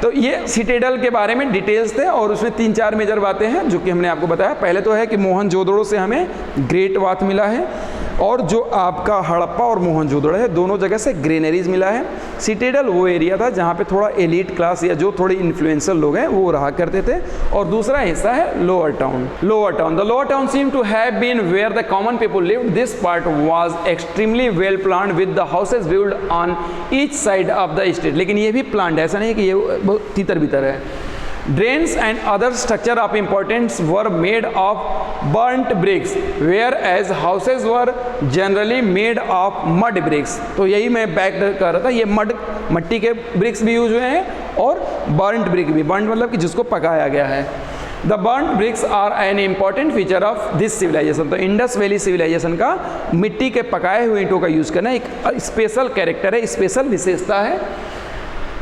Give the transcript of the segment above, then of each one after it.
तो ये सिटाडेल के बारे में डिटेल्स थे और उसमें 3-4 मेजर बातें हैं जो कि हमने आपको बताया। पहले तो है कि मोहनजोदड़ो से हमें ग्रेट बाथ मिला है, और जो आपका हड़प्पा और मोहनजोदड़ो है दोनों जगह से ग्रेनरीज मिला है। सिटाडेल वो एरिया था जहाँ पे थोड़ा एलीट क्लास या जो थोड़ी इन्फ्लुएंशियल लोग हैं वो रहा करते थे। और दूसरा हिस्सा है lower town. The lower town seem to have been where the common people lived. This part was extremely well planned with the houses build on each side of the street. लेकिन ये भी प्लान्ड है, ऐसा नहीं है कि ये बहुत तितर बितर है। Drains and other structure of importance were made of burnt bricks, whereas houses were generally made of mud bricks। तो यही मैं बैक कर रहा था, ये मट्टी के ब्रिक्स भी यूज हुए हैं और burnt brick भी। burnt मतलब कि जिसको पकाया गया है। The burnt bricks are an important feature of this civilization। तो इंडस वैली सिविलाइजेशन का मिट्टी के पकाए हुए ईंटों का यूज करना एक स्पेशल कैरेक्टर है, स्पेशल विशेषता है।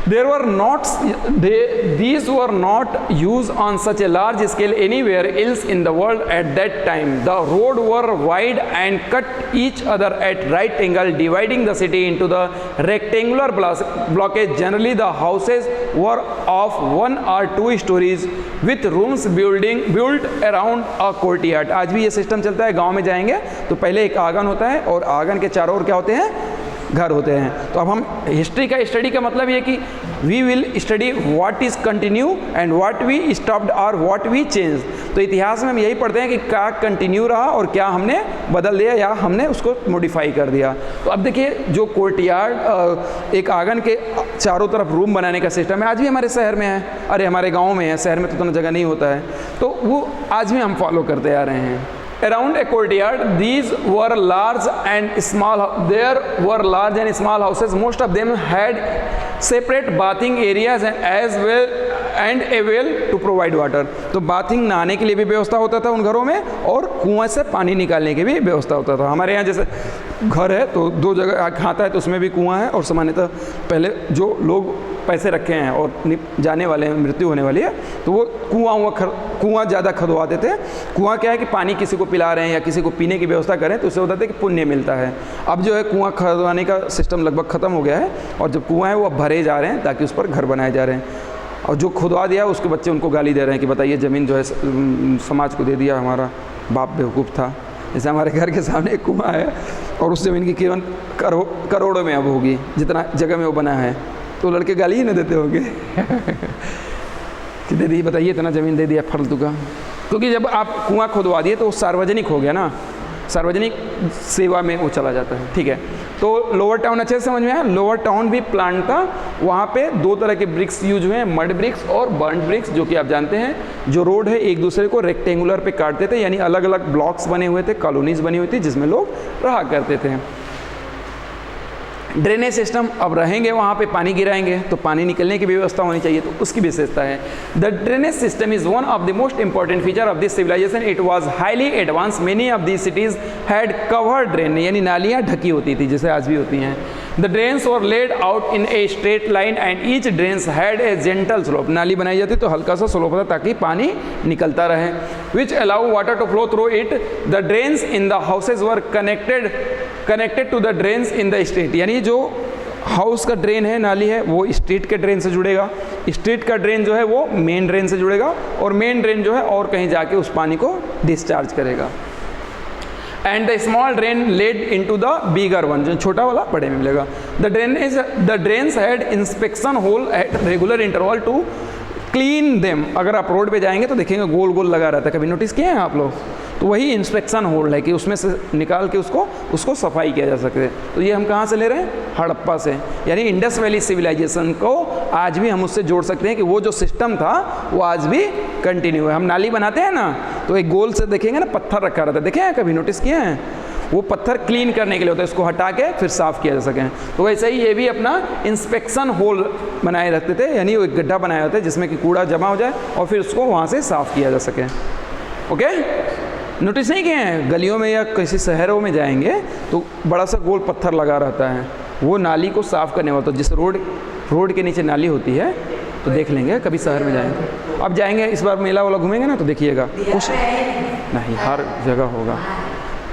These were not used on such a large scale anywhere else in the world at that time. The roads were wide and cut each other at right angle, dividing the city into the rectangular blockage. Generally, the houses were of 1 or 2 stories with rooms built around a courtyard। आज भी ये system चलता है। गांव में जाएंगे तो पहले एक आंगन होता है और आंगन के चारों ओर क्या होते हैं, घर होते हैं। तो अब हम हिस्ट्री का स्टडी का मतलब ये कि we will study what is continue and what we stopped और व्हाट वी चेंज। तो इतिहास में हम यही पढ़ते हैं कि क्या कंटिन्यू रहा और क्या हमने बदल दिया या हमने उसको मॉडिफाई कर दिया। तो अब देखिए जो कोर्टयार्ड एक आंगन के चारों तरफ रूम बनाने का सिस्टम है, आज भी हमारे शहर में है, अरे हमारे गाँव में है, शहर में तो इतना जगह नहीं होता है, तो वो आज भी हम फॉलो करते आ रहे हैं। Around a courtyard, these were large and small. There were large and small houses. Most of them had separate bathing areas and as well and a well to provide water। तो bathing नहाने के लिए भी व्यवस्था होता था उन घरों में और कुआं से पानी निकालने की भी व्यवस्था होता था। हमारे यहाँ जैसे घर है तो 2 जगह खाता है तो उसमें भी कुआं है, और सामान्यतः पहले जो लोग पैसे रखे हैं और जाने वाले हैं, मृत्यु होने वाली है, तो वो कुआं ज़्यादा खदवाते थे। कुआं क्या है कि पानी किसी को पिला रहे हैं या किसी को पीने की व्यवस्था करें तो उससे होता था कि पुण्य मिलता है। अब जो है कुआं खदवाने का सिस्टम लगभग ख़त्म हो गया है और जो कुआं है वो अब भरे जा रहे हैं ताकि उस पर घर बनाए जा रहे हैं। और जो खुदवा दिया उसके बच्चे उनको गाली दे रहे हैं कि बताइए ज़मीन जो है समाज को दे दिया, हमारा बाप बेवकूफ़ था। जैसे हमारे घर के सामने एक कुआं है और उस ज़मीन की कीमत करोड़ों में अब होगी जितना जगह में वो बना है, तो लड़के गाली ही न देते होंगे कि दे दी, बताइए इतना ज़मीन दे दिया फालतू का। क्योंकि जब आप कुआं खुदवा दिए तो वो सार्वजनिक हो गया ना, सार्वजनिक सेवा में वो चला जाता है। ठीक है, तो लोअर टाउन अच्छे से समझ में आया। लोअर टाउन भी प्लान था, वहाँ पे 2 तरह के ब्रिक्स यूज हुए हैं, मड ब्रिक्स और बर्न्ड ब्रिक्स, जो कि आप जानते हैं जो रोड है एक दूसरे को रेक्टेंगुलर पे काटते थे, यानी अलग अलग ब्लॉक्स बने हुए थे, कॉलोनीज बनी हुई थी जिसमें लोग रहा करते थे। ड्रेनेज सिस्टम अब रहेंगे, वहाँ पे पानी गिराएंगे तो पानी निकलने की व्यवस्था होनी चाहिए, तो उसकी विशेषता है। The drainage system is one of the most important feature of this civilisation. It was highly advance. Many of the cities had covered drain, यानी नालियाँ ढकी होती थी जैसे आज भी होती हैं। The drains were laid out in a straight line and each drains had a gentle slope. नाली बनाई जाती तो हल्का सा स्लोप होता ताकि पानी निकलता रहे, which allow water to flow through it. The drains in the houses were connected to the drains in the street, यानी जो हाउस का ड्रेन है, नाली है, वो स्ट्रीट के ड्रेन से जुड़ेगा, स्ट्रीट का ड्रेन जो है वो मेन ड्रेन से जुड़ेगा और मेन ड्रेन जो है और कहीं जाके उस पानी को डिस्चार्ज करेगा। And the small drain led into the bigger one, जो छोटा वाला बड़े में मिलेगा। The drains had inspection hole at regular interval to clean them. अगर आप रोड पे जाएंगे तो देखेंगे गोल गोल लगा रहता है, कभी नोटिस किए हैं आप लोग? तो वही इंस्पेक्शन होल है कि उसमें से निकाल के उसको सफाई किया जा सके। तो ये हम कहाँ से ले रहे हैं? हड़प्पा से, यानी इंडस वैली सिविलाइजेशन को आज भी हम उससे जोड़ सकते हैं कि वो जो सिस्टम था वो आज भी कंटिन्यू है। हम नाली बनाते हैं ना तो एक गोल से देखेंगे ना पत्थर रखा रहता है, देखे हैं कभी, नोटिस किए हैं? वो पत्थर क्लीन करने के लिए होता है, इसको हटा के फिर साफ़ किया जा सके। तो वैसे ही ये भी अपना इंस्पेक्शन होल बनाए रखते थे, यानी वो एक गड्ढा बनाया होता है जिसमें कि कूड़ा जमा हो जाए और फिर उसको वहाँ से साफ़ किया जा सके। ओके, नोटिस नहीं किए हैं? गलियों में या किसी शहरों में जाएंगे तो बड़ा सा गोल पत्थर लगा रहता है, वो नाली को साफ़ करने वाला। तो जिस रोड के नीचे नाली होती है तो देख लेंगे कभी शहर में जाएंगे। अब जाएंगे इस बार मेला वाला घूमेंगे ना तो देखिएगा, कुछ नहीं हर जगह होगा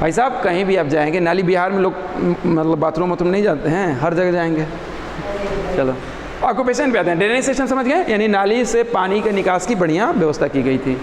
भाई साहब। कहीं भी आप जाएंगे, नाली बिहार में लोग मतलब बाथरूम नहीं जाते हैं, हर जगह जाएंगे। चलो ऑक्यूपेशन पे आते हैं। ड्रेनेज सिस्टम समझ गए, यानी नाली से पानी के निकास की बढ़िया व्यवस्था की गई थी।